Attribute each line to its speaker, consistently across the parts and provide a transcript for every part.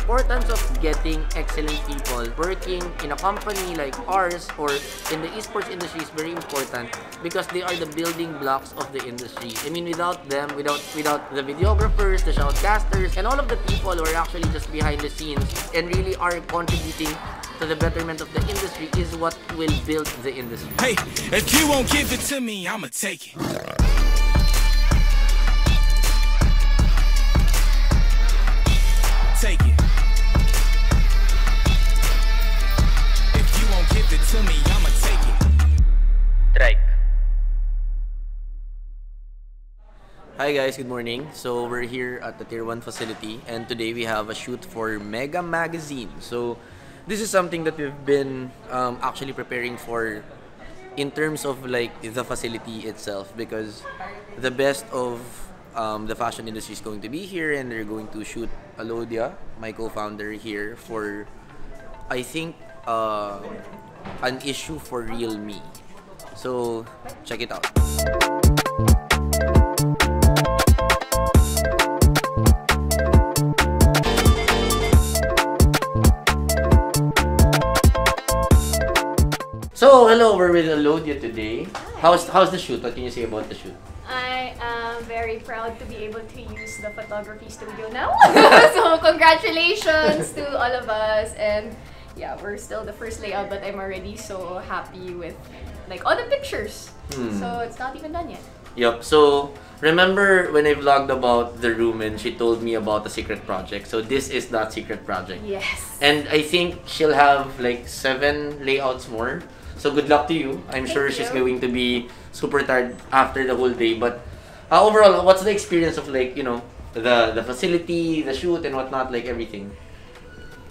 Speaker 1: importance of getting excellent people working in a company like ours or in the esports industry is very important because they are the building blocks of the industry. I mean, without them, without the videographers, the shoutcasters, and all of the people who are actually just behind the scenes and really are contributing to the betterment of the industry is what will build the industry.
Speaker 2: Hey, if you won't give it to me, I'ma take it. Take it. If you won't give it to me, I'ma take it.
Speaker 1: Tryke. Hi guys, good morning. So we're here at the Tier 1 facility and today we have a shoot for Mega Magazine. So this is something that we've been actually preparing for in terms of like the facility itself because the best of the fashion industry is going to be here and they're going to shoot Alodia, my co-founder, here for, I think, an issue for Real Me. So check it out. So hello, we're with Alodia today. How's the shoot? What can you say about the shoot?
Speaker 3: I am very proud to be able to use the photography studio now. So congratulations to all of us, and yeah, we're still the first layout, but I'm already so happy with like all the pictures. So it's not even done yet.
Speaker 1: Yup. So remember when I vlogged about the room and she told me about the secret project. So this is that secret project.
Speaker 3: Yes.
Speaker 1: And I think she'll have like 7 layouts more. So good luck to you. I'm sure she's going to be super tired after the whole day. But overall, what's the experience of like, you know, the facility, the shoot and whatnot, like everything?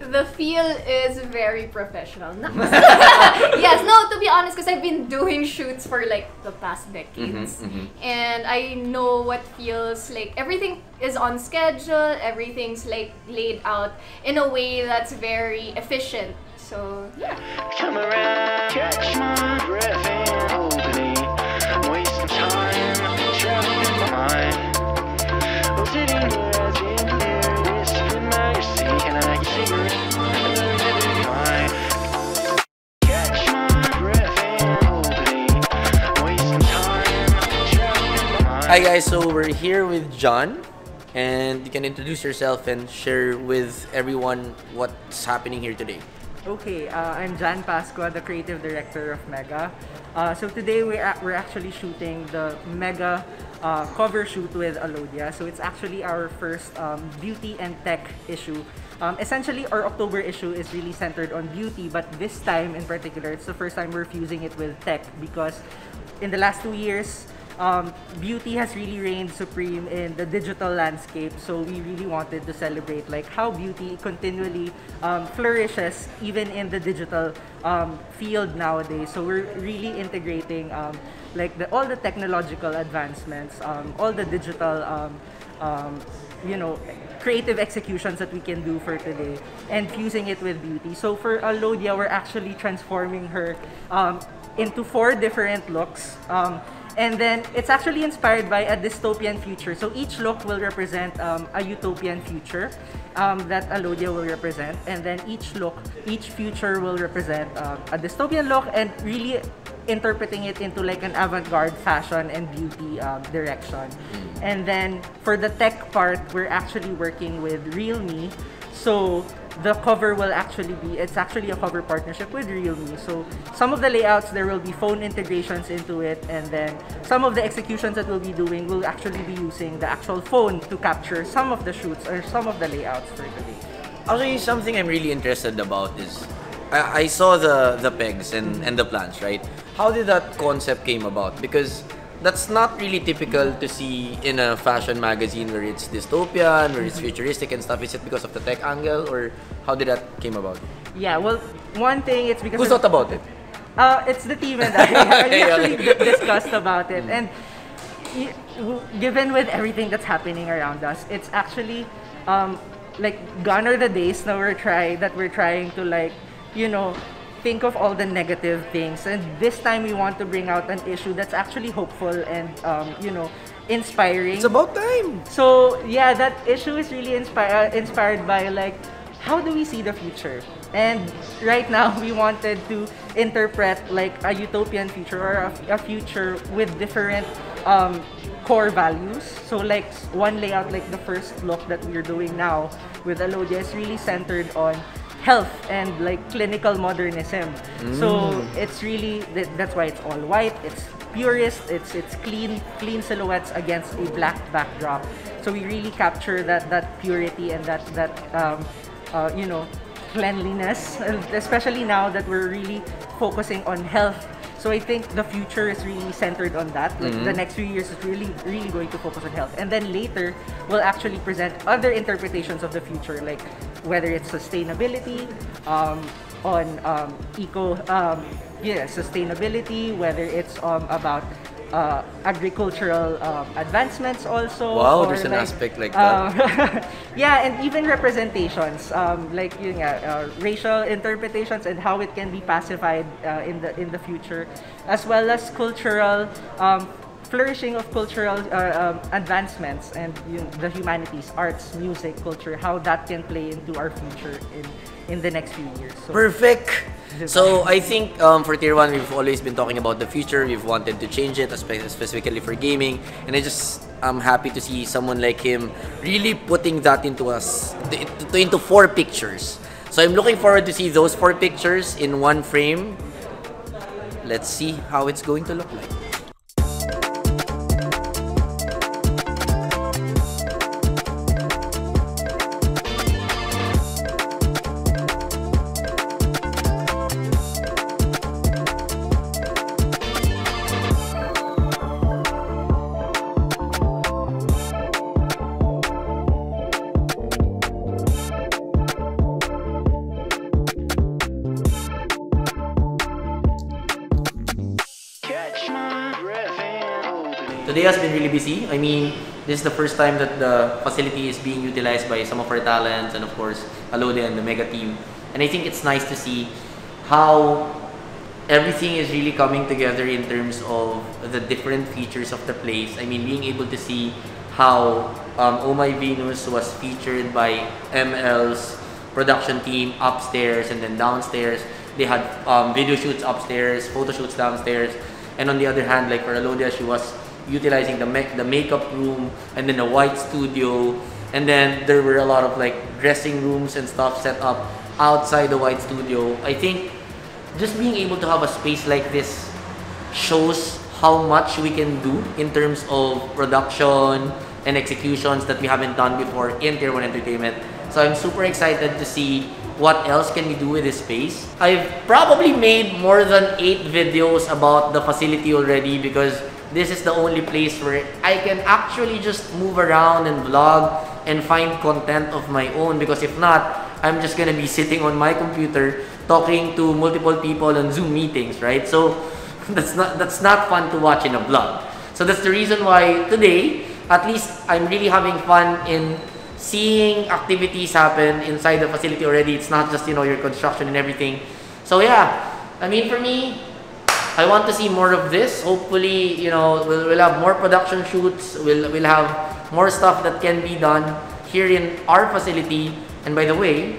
Speaker 3: The feel is very professional. Yes, no, to be honest, because I've been doing shoots for like the past decades. And I know what feels like everything is on schedule, everything's like laid out in a way that's very efficient. So, yeah.
Speaker 4: Come around, catch my breath and hold me. I'm wasting time, traveling my mind. I'm sitting here as in delirious in my seat, and I can figure it mine. Catch my breath and hold me. I'm wasting time, traveling my mind.
Speaker 1: Hi guys, so we're here with John. And you can introduce yourself and share with everyone what's happening here today.
Speaker 5: Okay, I'm Jan Pascua, the creative director of Mega. So today we're actually shooting the Mega cover shoot with Alodia. So it's actually our first beauty and tech issue. Essentially, our October issue is really centered on beauty, but this time in particular, it's the first time we're fusing it with tech because in the last 2 years, beauty has really reigned supreme in the digital landscape, so we really wanted to celebrate like how beauty continually flourishes even in the digital field nowadays. So we're really integrating like all the technological advancements, all the digital you know, creative executions that we can do for today and fusing it with beauty. So for Alodia, we're actually transforming her into 4 different looks. And then it's actually inspired by a dystopian future. So each look will represent a utopian future that Alodia will represent. And then each future will represent a dystopian look and really interpreting it into like an avant-garde fashion and beauty direction. And then for the tech part, we're actually working with Real Me. So the cover will actually be, it's actually a cover partnership with Real Me. So some of the layouts, there will be phone integrations into it, and then some of the executions that we'll be doing will actually be using the actual phone to capture some of the shoots or some of the layouts for today.
Speaker 1: Actually, something I'm really interested about is, I saw the pegs and the plans, right? How did that concept came about? Because that's not really typical to see in a fashion magazine where it's dystopian, where it's futuristic and stuff. Is it because of the tech angle, or how did that came about?
Speaker 5: Yeah, well, one thing, it's because...
Speaker 1: Who thought about it?
Speaker 5: It's the team and I. We actually discussed about it. And given with everything that's happening around us, it's actually like gone are the days that we're trying to like, you know, think of all the negative things, and this time we want to bring out an issue that's actually hopeful and you know, inspiring.
Speaker 1: It's about time.
Speaker 5: So yeah, that issue is really inspired by like how do we see the future? And right now, we wanted to interpret like a utopian future or a future with different core values. So like one layout, like the first look that we're doing now with Alodia is really centered on health and like clinical modernism. So it's really that's why it's all white. It's purist. It's clean silhouettes against a black backdrop. So we really capture that purity and that you know, cleanliness, especially now that we're really focusing on health. So I think the future is really centered on that. Like the next few years is really going to focus on health. And then later, we'll actually present other interpretations of the future, like whether it's sustainability, sustainability, whether it's about agricultural advancements also.
Speaker 1: Wow,
Speaker 5: or
Speaker 1: there's an
Speaker 5: like,
Speaker 1: aspect like that.
Speaker 5: yeah, and even representations, like yun nga, racial interpretations and how it can be pacified in the future, as well as cultural flourishing of cultural advancements and the humanities, arts, music, culture, how that can play into our future in the next few years. So,
Speaker 1: Perfect. So I think for Tier 1, we've always been talking about the future. We've wanted to change it, specifically for gaming. And I'm happy to see someone like him really putting that into into 4 pictures. So I'm looking forward to see those 4 pictures in one frame. Let's see how it's going to look like. Today has been really busy. I mean, this is the first time that the facility is being utilized by some of our talents and of course Alodia and the Mega team. And I think it's nice to see how everything is really coming together in terms of the different features of the place. I mean, being able to see how Oh My Venus was featured by ML's production team upstairs, and then downstairs they had video shoots upstairs, photo shoots downstairs. And on the other hand, like for Alodia, she was utilizing the makeup room and then a white studio, and then there were a lot of like dressing rooms and stuff set up outside the white studio. I think just being able to have a space like this shows how much we can do in terms of production and executions that we haven't done before in Tier 1 Entertainment. So I'm super excited to see what else can we do with this space. I've probably made more than 8 videos about the facility already, because this is the only place where I can actually just move around and vlog and find content of my own, because if not, I'm just gonna be sitting on my computer talking to multiple people on Zoom meetings, right? So that's not fun to watch in a vlog. So that's the reason why today, at least I'm really having fun in seeing activities happen inside the facility already. It's not just, your construction and everything. So yeah, I mean, for me, I want to see more of this. Hopefully, we'll have more production shoots. We'll have more stuff that can be done here in our facility. And by the way,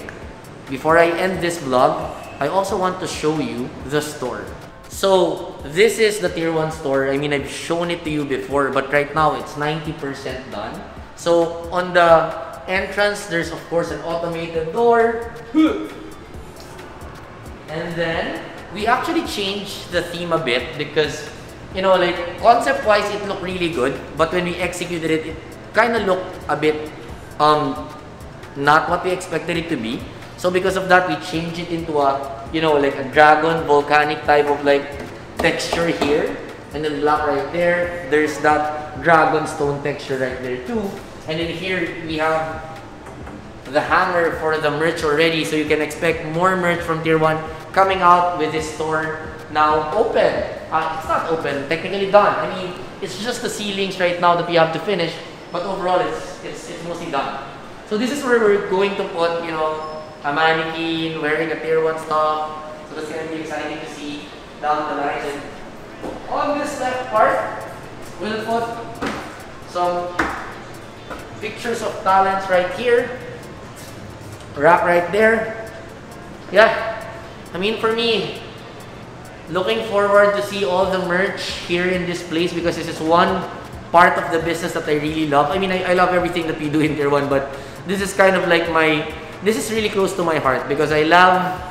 Speaker 1: before I end this vlog, I also want to show you the store. So this is the Tier 1 store. I mean, I've shown it to you before, but right now it's 90% done. So on the entrance, there's of course an automated door. And then we actually changed the theme a bit because, like concept-wise, it looked really good. But when we executed it, it kind of looked a bit not what we expected it to be. So because of that, we changed it into a, like a dragon volcanic type of like texture here. And then black right there. There's that dragon stone texture right there too. And then here we have the hanger for the merch already. So you can expect more merch from Tier 1 coming out with this store now open. It's not open, technically done. I mean, it's just the ceilings right now that we have to finish. But overall, it's mostly done. So this is where we're going to put, a mannequin wearing a Tier 1 stuff. So that's going to be exciting to see down the line. And on this left part, we'll put some pictures of talents right here. wrap right there. Yeah, I mean, for me, looking forward to see all the merch here in this place because this is one part of the business that I really love. I mean, I love everything that we do in Tier 1, but this is kind of like this is really close to my heart because I love,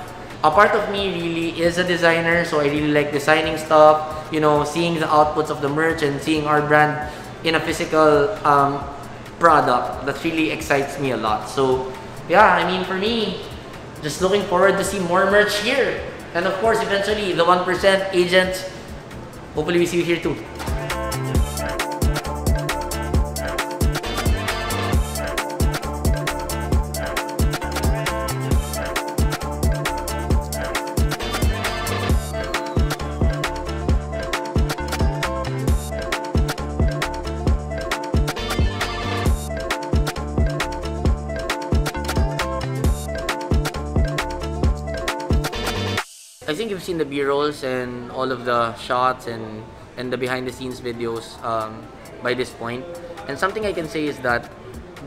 Speaker 1: a part of me really is a designer, so I really like designing stuff, you know, seeing the outputs of the merch and seeing our brand in a physical product. That really excites me a lot. So yeah, I mean, for me, just looking forward to see more merch here. And of course, eventually, the 1% agents, hopefully we see you here too. I think you've seen the B-rolls and all of the shots and the behind-the-scenes videos by this point. And something I can say is that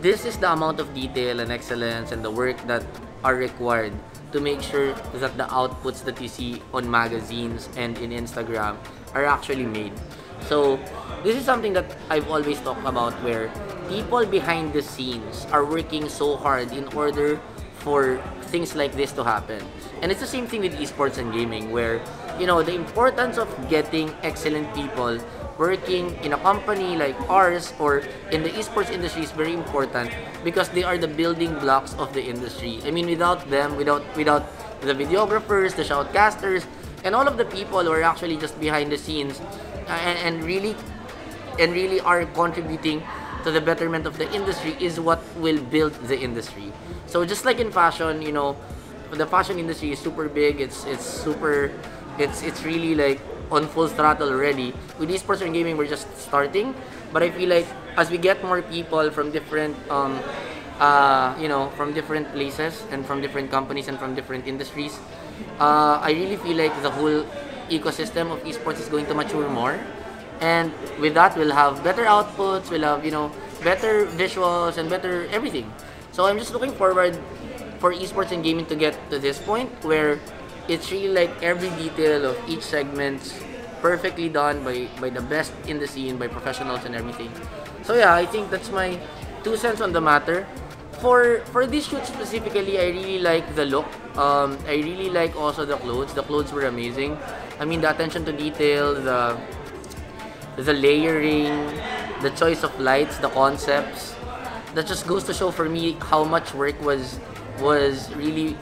Speaker 1: this is the amount of detail and excellence and the work that are required to make sure that the outputs that you see on magazines and in Instagram are actually made. So this is something that I've always talked about, where people behind the scenes are working so hard in order for things like this to happen. And it's the same thing with esports and gaming, where, you know, the importance of getting excellent people working in a company like ours or in the esports industry is very important because they are the building blocks of the industry. I mean, without them, without the videographers, the shoutcasters, and all of the people who are actually just behind the scenes and really are contributing to the betterment of the industry, is what will build the industry. So just like in fashion, you know, the fashion industry is super big. It's really like on full throttle already. With esports and gaming, we're just starting. But I feel like as we get more people from different you know, from different places and from different companies and from different industries, I really feel like the whole ecosystem of esports is going to mature more. And with that, we'll have better outputs, we'll have, you know, better visuals and better everything. So I'm just looking forward for esports and gaming to get to this point where it's really like every detail of each segment's perfectly done by the best in the scene, by professionals and everything. So yeah, I think that's my 2 cents on the matter. For this shoot specifically, I really like the look. I really like also the clothes. The clothes were amazing. I mean, the attention to detail, the layering, the choice of lights, the concepts. That just goes to show for me how much work was really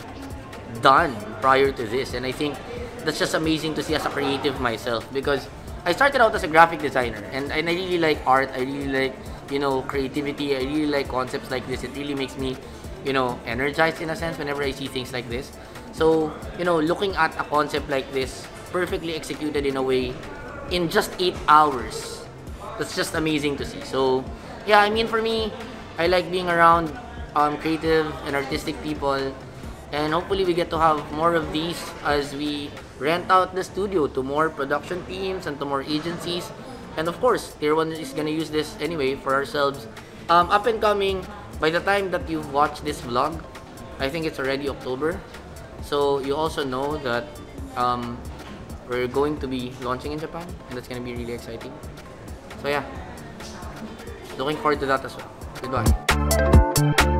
Speaker 1: done prior to this. And I think that's just amazing to see as a creative myself, because I started out as a graphic designer and I really like art. I really like, you know, creativity. I really like concepts like this. It really makes me, you know, energized in a sense whenever I see things like this. So, you know, looking at a concept like this perfectly executed in a way in just 8 hours, that's just amazing to see. So yeah, I mean, for me, I like being around creative and artistic people, and hopefully we get to have more of these as we rent out the studio to more production teams and to more agencies. And of course, Tier 1 is gonna use this anyway for ourselves. Up and coming, by the time that you watch this vlog, I think it's already October. So you also know that we're going to be launching in Japan, and that's gonna be really exciting. So yeah, looking forward to that as well. Goodbye.